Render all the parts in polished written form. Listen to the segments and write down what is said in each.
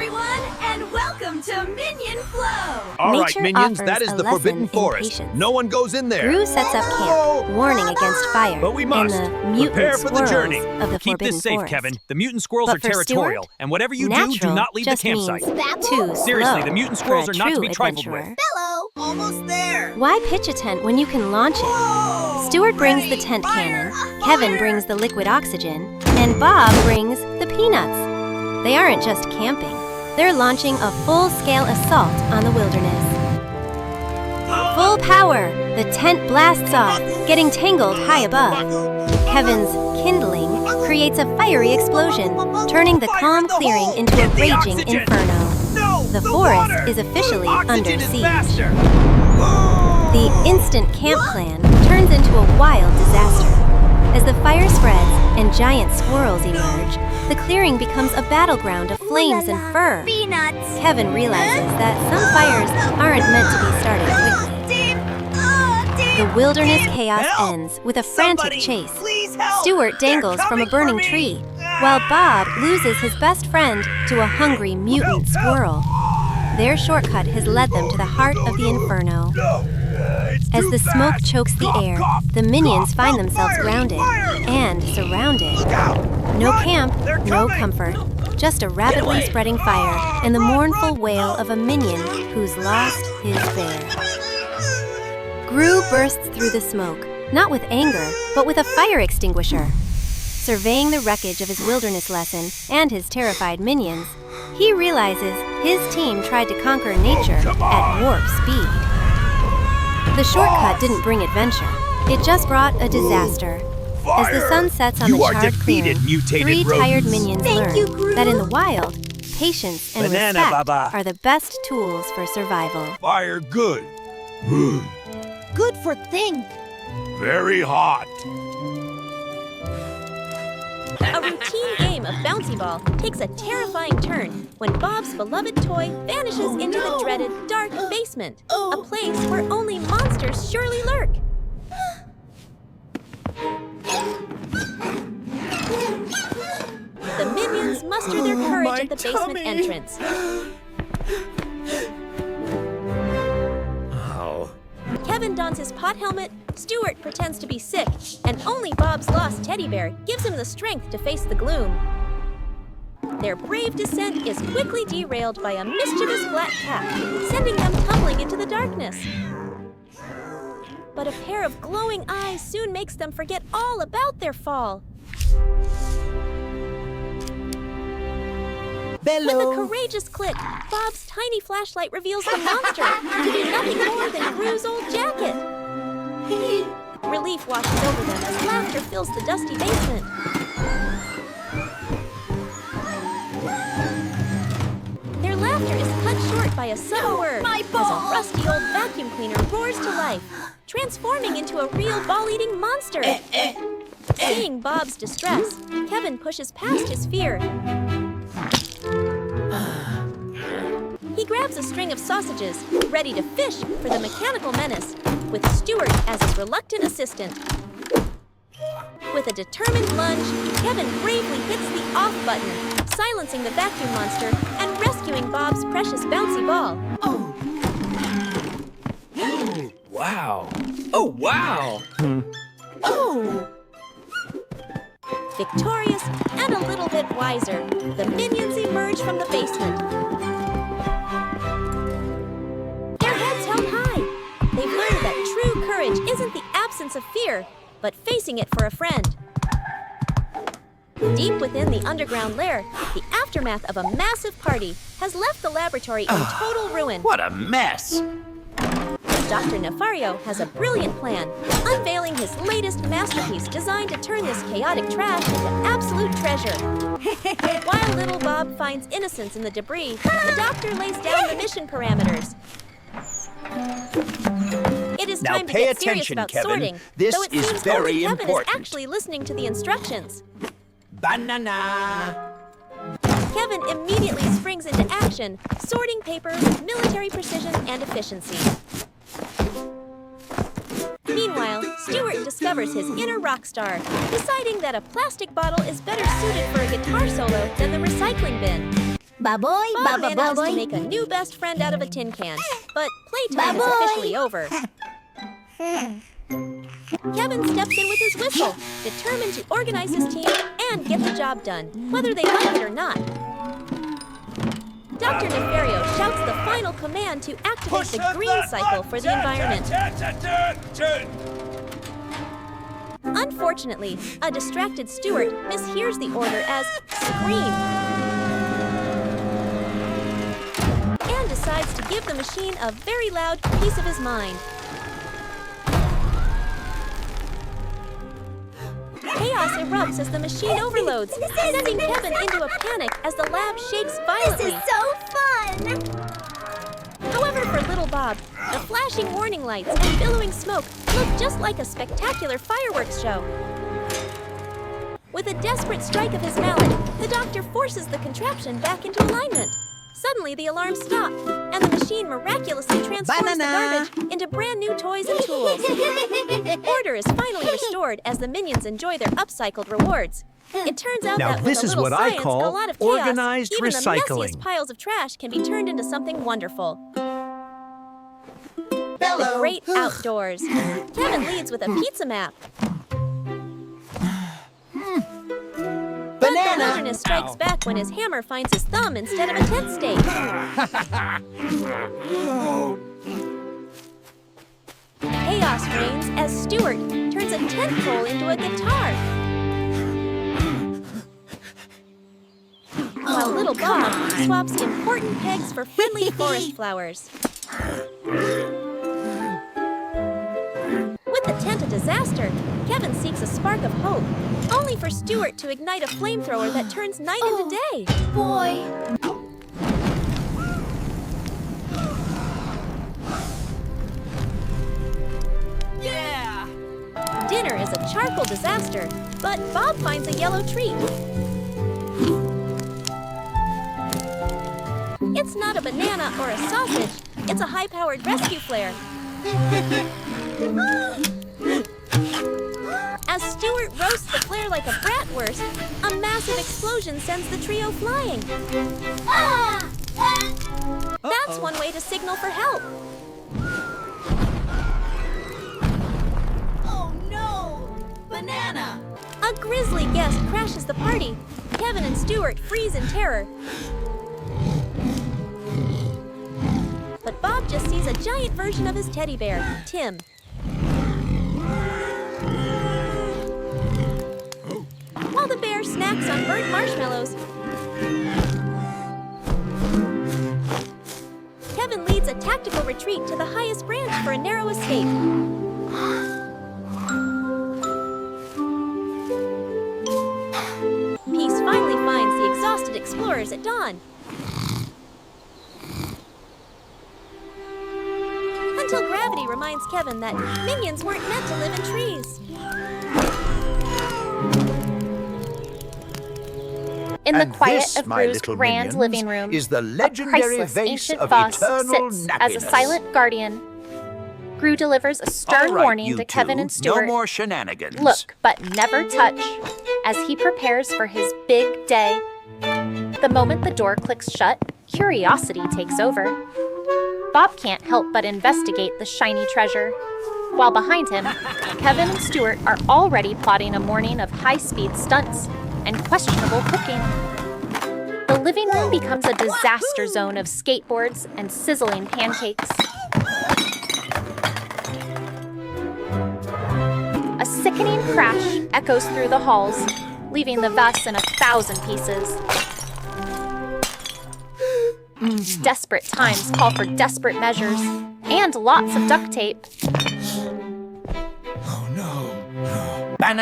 everyone, and welcome to Minion Flow! All right, Minions, that is the Forbidden Forest. No one goes in there. Gru sets up camp, warning against fire, But we must and the mutant prepare for the journey. squirrels of the Keep Forbidden this safe, Forest. Kevin. The mutant squirrels But are for territorial, Stuart, and whatever you natural do not leave the just campsite. means too Seriously, slow the mutant for squirrels a are not to true be trifled with. adventurer. Hello, almost there! Why pitch a tent when you can launch it? Whoa! Stuart brings the Ready, tent fire, cannon, fire! Kevin brings the liquid oxygen, and Bob brings the peanuts. They aren't just camping. They're launching a full-scale assault on the wilderness. Full power! The tent blasts off, getting tangled high above. Kevin's kindling creates a fiery explosion, turning the calm clearing into a raging inferno. No, The forest water! is officially Oxygen under is siege. faster. The instant camp plan turns into a wild disaster. As the fire spreads and giant squirrels emerge, the clearing becomes a battleground of flames and fur. Peanuts! Kevin realizes that some fires aren't meant to be started quickly. The wilderness chaos ends with a frantic chase. Please help! Stuart dangles from a burning tree, while Bob loses his best friend to a hungry mutant squirrel. Their shortcut has led them to the heart of the inferno. As the smoke chokes the air, the minions find themselves grounded and surrounded. No camp, no comfort, just a rapidly spreading fire and the mournful wail of a minion who's lost his bear. Gru bursts through the smoke, not with anger, but with a fire extinguisher. Surveying the wreckage of his wilderness lesson and his terrified minions, he realizes his team tried to conquer nature at warp speed. The shortcut didn't bring adventure. It just brought a disaster. As the sun sets on the charred clearing, three tired minions learn that in the wild, patience and respect are the best tools for survival. Fire good. Good for think! Very hot. A routine game of bouncy ball takes a terrifying turn when Bob's beloved toy vanishes into the dreaded dark basement, a place where only monsters surely lurk. The minions muster their courage at the basement entrance. Kevin dons his pot helmet, Stuart pretends to be sick, and only Bob's lost teddy bear gives him the strength to face the gloom. Their brave descent is quickly derailed by a mischievous black cat, sending them tumbling into the darkness. But a pair of glowing eyes soon makes them forget all about their fall. With a courageous click, Bob's tiny flashlight reveals the monster to be nothing more than Gru's old jacket. Relief washes over them as laughter fills the dusty basement. Their laughter is cut short by a sudden word as a rusty old vacuum cleaner roars to life, transforming into a real ball-eating monster. Seeing Bob's distress, Kevin pushes past his fear. He grabs a string of sausages, ready to fish for the mechanical menace, with Stuart as his reluctant assistant. With a determined lunge, Kevin bravely hits the off button, silencing the vacuum monster and rescuing Bob's precious bouncy ball. Wow. Oh, wow. Oh! Victorious and a little bit wiser, the minions emerge from the basement. Their heads held high. They've learned that true courage isn't the absence of fear, but facing it for a friend. Deep within the underground lair, the aftermath of a massive party has left the laboratory in total ruin. What a mess. Dr. Nefario has a brilliant plan, unveiling his latest masterpiece designed to turn this chaotic trash into absolute treasure. While little Bob finds innocence in the debris, the doctor lays down the mission parameters. It is Now time to pay get serious attention, about Kevin. sorting, This though it is seems very only Kevin important. is actually listening to the instructions. Banana. Kevin immediately springs into action, sorting paper with military precision and efficiency. Meanwhile, Stuart discovers his inner rock star, deciding that a plastic bottle is better suited for a guitar solo than the recycling bin. Bob manages to make a new best friend out of a tin can, but playtime is officially over. Kevin steps in with his whistle, determined to organize his team and get the job done, whether they like it or not. Dr. Nefario shouts the final command to activate the green cycle for the environment. Unfortunately, a distracted Stuart mishears the order as scream and decides to give the machine a very loud piece of his mind. Chaos erupts as the machine overloads, sending Kevin into a panic as the lab shakes violently. This is so fun! However, for little Bob, the flashing warning lights and billowing smoke look just like a spectacular fireworks show. With a desperate strike of his mallet, the doctor forces the contraption back into alignment. Suddenly, the alarms stop, and the machine miraculously transforms the garbage into brand new toys and tools. Order is finally restored as the minions enjoy their upcycled rewards. It turns out that with a little science and a lot of chaos, organized even the recycling. messiest piles of trash can be turned into something wonderful. The great outdoors. Kevin leads with a pizza map. But the wilderness strikes back when his hammer finds his thumb instead of a tent stake. Chaos reigns as Stuart turns a tent pole into a guitar. While little Bob swaps important pegs for friendly forest flowers. With the tent a disaster, Kevin seeks a spark of hope, only for Stuart to ignite a flamethrower that turns night into day. Boy! Yeah! Dinner is a charcoal disaster, but Bob finds a yellow treat. It's not a banana or a sausage, it's a high-powered rescue flare. As Stuart roasts the flare like a bratwurst, a massive explosion sends the trio flying. That's one way to signal for help. Oh no! Banana! A grisly guest crashes the party. Kevin and Stuart freeze in terror. But Bob just sees a giant version of his teddy bear, Tim. While the bear snacks on burnt marshmallows, Kevin leads a tactical retreat to the highest branch for a narrow escape. Peace finally finds the exhausted explorers at dawn. Until gravity reminds Kevin that minions weren't meant to live in trees. In the quiet this, of my Gru's little grand minions, living room, is the a legendary priceless vase ancient of vase eternal sits nappiness. as a silent guardian. Gru delivers a stern All right, warning you to Kevin two, and Stuart. No more shenanigans. Look, but never touch, as he prepares for his big day. The moment the door clicks shut, curiosity takes over. Bob can't help but investigate the shiny treasure. While behind him, Kevin and Stuart are already plotting a morning of high-speed stunts and questionable cooking. The living room becomes a disaster zone of skateboards and sizzling pancakes. A sickening crash echoes through the halls, leaving the vase in 1,000 pieces. Desperate times call for desperate measures, and lots of duct tape. Oh no.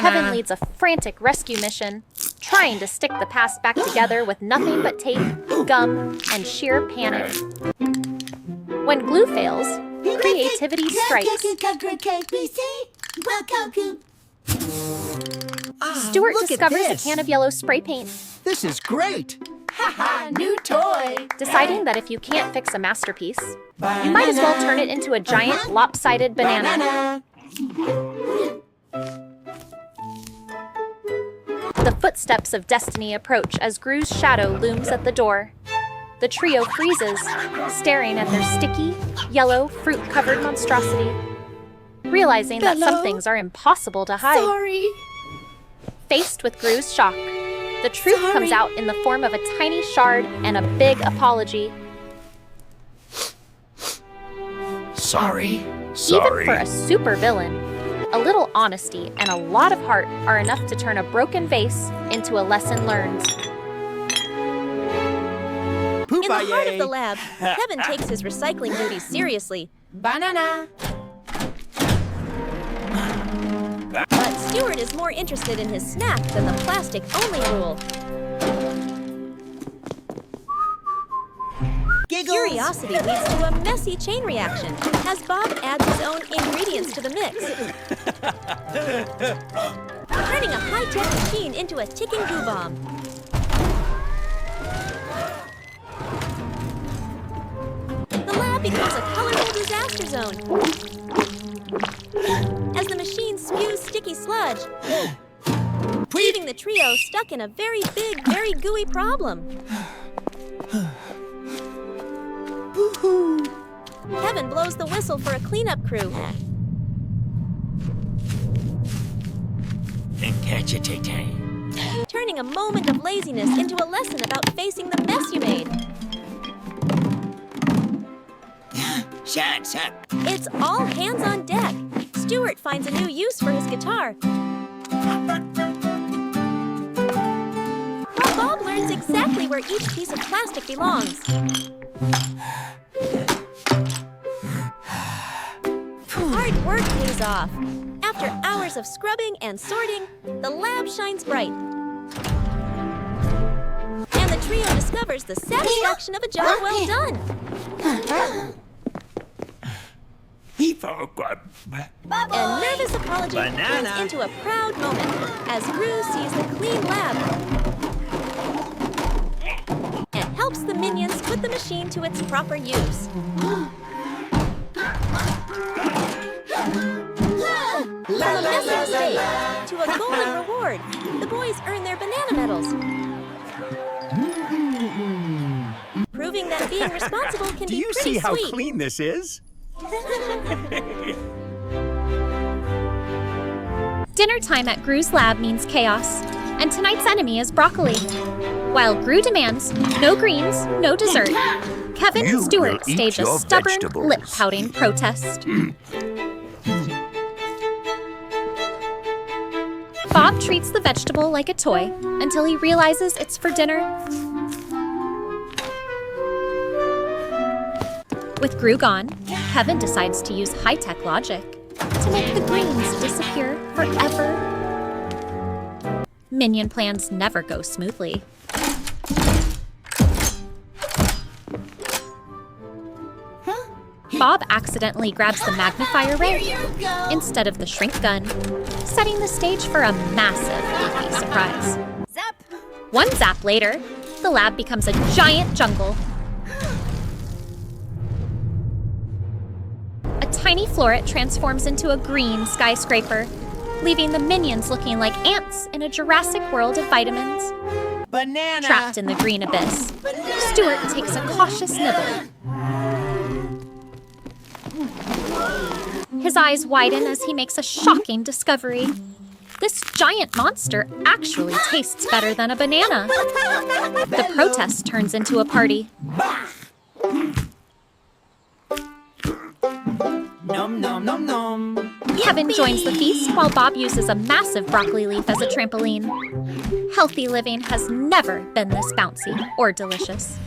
Kevin leads a frantic rescue mission, trying to stick the past back together with nothing but tape, gum, and sheer panic. When glue fails, creativity strikes. Stuart discovers a can of yellow spray paint, This is great. New toy! deciding that if you can't fix a masterpiece, you might as well turn it into a giant lopsided banana. The footsteps of destiny approach as Gru's shadow looms at the door. The trio freezes, staring at their sticky, yellow, fruit-covered monstrosity, realizing that some things are impossible to hide. Sorry. Faced with Gru's shock, the truth comes out in the form of a tiny shard and a big apology. Sorry. Even for a supervillain, a little honesty and a lot of heart are enough to turn a broken vase into a lesson learned. In the heart of the lab, Kevin takes his recycling duties seriously. Banana. But Stuart is more interested in his snack than the plastic-only rule. Giggles. Curiosity leads to a messy chain reaction as Bob adds his own ingredients to the mix, turning a high-tech machine into a ticking goo bomb. The lab becomes a colorful disaster zone as the machine spews sticky sludge, leaving the trio stuck in a very big, very gooey problem. Kevin blows the whistle for a cleanup crew. Turning a moment of laziness into a lesson about facing the mess you made. Shut up. It's all hands on deck. Stuart finds a new use for his guitar, while Bob learns exactly where each piece of plastic belongs. Hard work pays off. After hours of scrubbing and sorting, the lab shines bright. And the trio discovers the satisfaction of a job well done. And nervous apology turns into a proud moment as Gru sees the clean lab and helps the minions put the machine to its proper use. From a messy mistake to a golden reward, the boys earn their banana medals, proving that being responsible can Do be you pretty see how sweet. clean this is? Dinner time at Gru's lab means chaos, and tonight's enemy is broccoli. While Gru demands no greens, no dessert, Kevin and Stuart stage a stubborn, lip-pouting protest. Bob treats the vegetable like a toy until he realizes it's for dinner. With Gru gone, Kevin decides to use high-tech logic to make the greens disappear forever. Minion plans never go smoothly. Bob accidentally grabs the magnifier ray instead of the shrink gun, setting the stage for a massive leafy surprise. Zap. One zap later, the lab becomes a giant jungle. A tiny floret transforms into a green skyscraper, leaving the minions looking like ants in a Jurassic world of vitamins. Banana. Trapped in the green abyss, Stuart takes a cautious nibble. His eyes widen as he makes a shocking discovery. This giant monster actually tastes better than a banana. The protest turns into a party. Nom nom nom nom. Kevin joins the feast while Bob uses a massive broccoli leaf as a trampoline. Healthy living has never been this bouncy or delicious.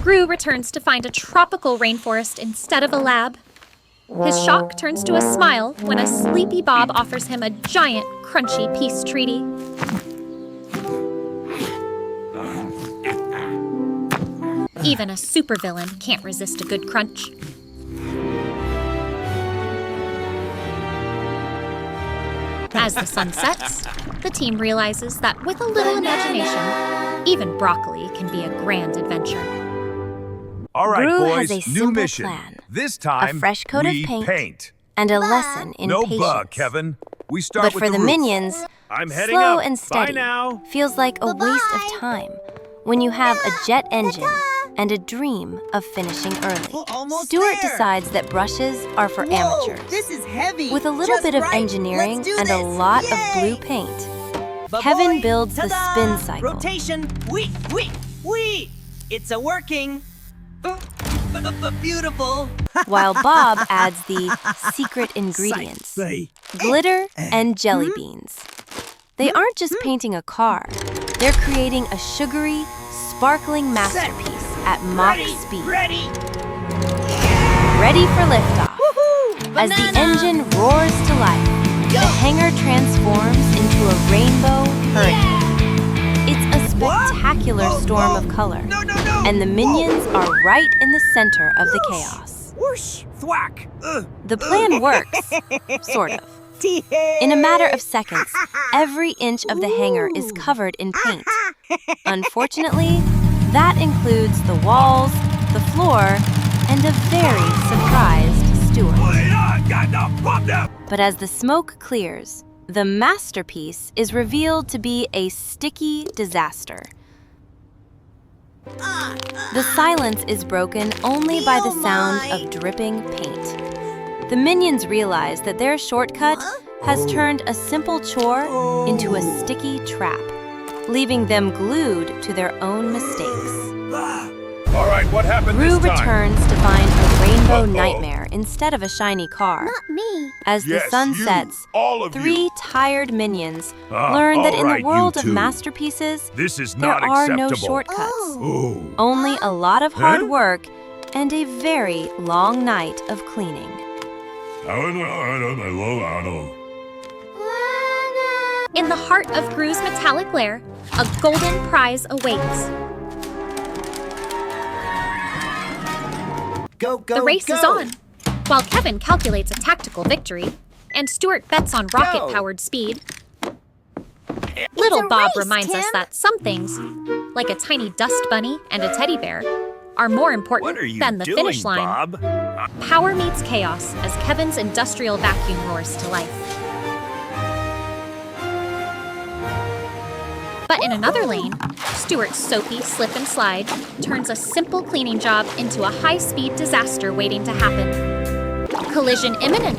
Gru returns to find a tropical rainforest instead of a lab. His shock turns to a smile when a sleepy Bob offers him a giant, crunchy peace treaty. Even a supervillain can't resist a good crunch. As the sun sets, the team realizes that with a little imagination, even broccoli can be a grand adventure. All right, Gru boys, has a new simple mission. plan. This time, A fresh coat of we paint. And a lesson in No patience. bug, Kevin. We start But with for the roof. minions, I'm heading slow up. and steady Bye now. feels like a waste of time when you have a jet engine and a dream of finishing early. We're almost Stuart there. decides that brushes are for Whoa, amateurs. this is heavy. With a little Just bit of right. engineering Let's do and a this. lot Yay. of blue paint, Ba-boy. Kevin builds the Ta-da. spin cycle. Rotation. Wee. It's a working. Beautiful. While Bob adds the secret ingredients, Say. glitter and jelly beans. They aren't just painting a car, they're creating a sugary, sparkling masterpiece at Mach speed. Ready. Ready for liftoff. As the engine roars to life, the hangar transforms into a rainbow hurricane. It's a spectacular storm of color, No. and the minions are right in the center of the chaos. Whoosh. Thwack. The plan works, sort of. In a matter of seconds, every inch of the hangar is covered in paint. Unfortunately, that includes the walls, the floor, and a very surprised Stuart. But as the smoke clears, the masterpiece is revealed to be a sticky disaster. The silence is broken only by the sound of dripping paint. The minions realize that their shortcut has turned a simple chore into a sticky trap, leaving them glued to their own mistakes. All right, what happened Rue this time? returns to find a rainbow nightmare instead of a shiny car. Not me. As the Yes, sun you, sets, all of 3 you. tired minions Ah, learn that all in right, the you world of two. masterpieces, This is there not are no acceptable. shortcuts. Oh. Only a lot of hard Huh? work and a very long night of cleaning. In the heart of Gru's metallic lair, a golden prize awaits. Go, go, The race go. is on. While Kevin calculates a tactical victory, and Stuart bets on rocket-powered speed, little Bob race, reminds us Tim. that some things, like a tiny dust bunny and a teddy bear, are more important What are you than the doing, finish line. Bob? Power meets chaos as Kevin's industrial vacuum roars to life. But in another lane, Stuart's soapy slip and slide turns a simple cleaning job into a high-speed disaster waiting to happen. Collision imminent.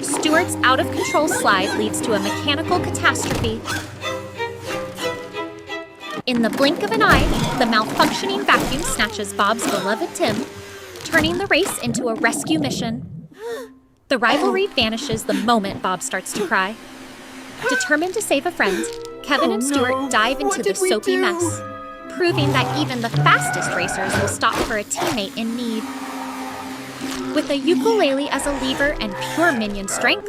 Stuart's out-of-control slide leads to a mechanical catastrophe. In the blink of an eye, the malfunctioning vacuum snatches Bob's beloved Tim, turning the race into a rescue mission. The rivalry vanishes the moment Bob starts to cry. Determined to save a friend, Kevin and Stuart dive into the soapy mess, proving that even the fastest racers will stop for a teammate in need. With a ukulele as a lever and pure minion strength,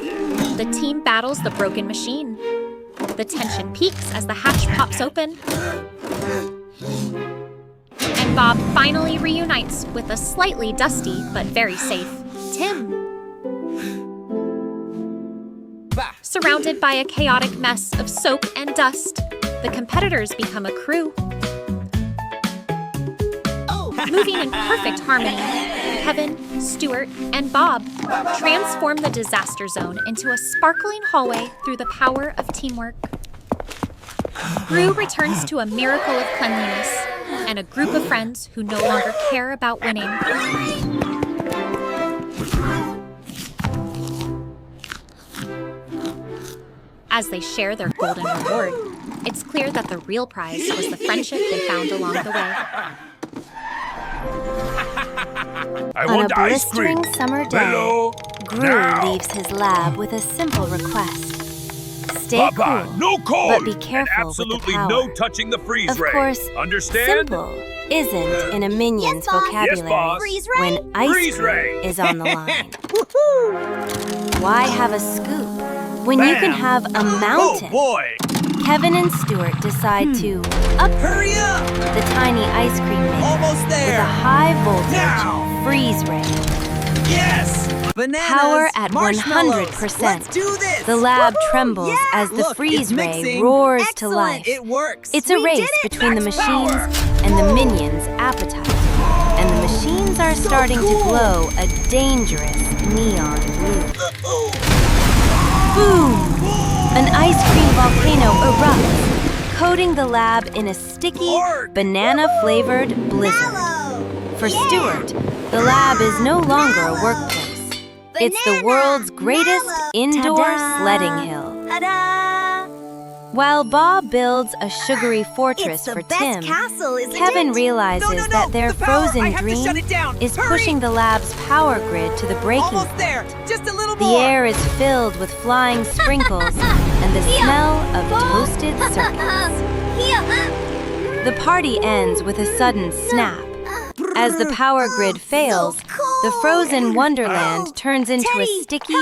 the team battles the broken machine. The tension peaks as the hatch pops open, and Bob finally reunites with a slightly dusty but very safe Tim. Surrounded by a chaotic mess of soap and dust, the competitors become a crew. Moving in perfect harmony, Kevin, Stuart, and Bob transform the disaster zone into a sparkling hallway through the power of teamwork. Rue returns to a miracle of cleanliness and a group of friends who no longer care about winning. As they share their golden reward, it's clear that the real prize was the friendship they found along the way. I On a want ice cream. blistering summer day, Hello. Gru Now. leaves his lab with a simple request. Stay Papa, cool, no cold. but be and careful with the absolutely power. no touching the freeze Of ray. course, Understand? simple isn't in a minion's Yes, Boss. vocabulary Yes, Boss. Freeze ray. when ice Freeze cream ray. is on the line. Why have a scoop when you can Bam. have a Oh mountain? boy. Kevin and Stuart decide to upgrade Hurry up! the tiny ice cream maker Almost with there. a high voltage Now. freeze ray. Yes! Bananas, Power at marshmallows. 100%. Let's do this. The lab Woohoo! trembles Yeah! as the Look, freeze it's ray mixing. roars to Excellent. life. It works. It's a We race did it. between the Max machines power. and the minions' appetite. And the machines are starting to glow a dangerous neon blue. Boom! An ice cream volcano erupts, coating the lab in a sticky, Arg! banana-flavored blizzard. For Stuart, the lab is no longer a workplace. It's the world's greatest indoor sledding hill. While Bob builds a sugary fortress for Tim, Kevin realizes that their frozen dream is pushing the lab's power grid to the breaking Almost point. there. Just a little The more. air is filled with flying sprinkles and the smell of toasted circuits. The party ends with a sudden snap. As the power grid fails, the frozen wonderland turns into a sticky,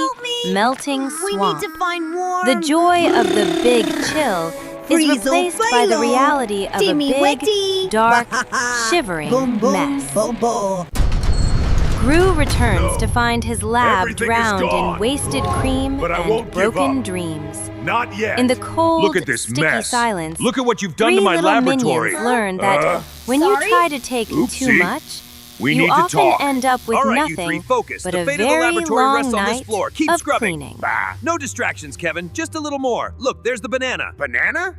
melting swamp. The joy of the big chill is replaced by the reality of a big, dark, shivering mess. Gru returns to find his lab Everything is drowned gone. in wasted cream But I and won't give broken up. dreams. Not yet. In the cold, Look at this sticky mess. silence, Look at what you've done three to my little laboratory. minions learn that when you try to take too Oopsie. much, We you need to often talk. end up with All right, you nothing three, focus. but The a fate of the very laboratory long rests on this night floor. Keep of scrubbing. cleaning. Bah. No distractions, Kevin. Just a little more. Look, there's the banana. Banana?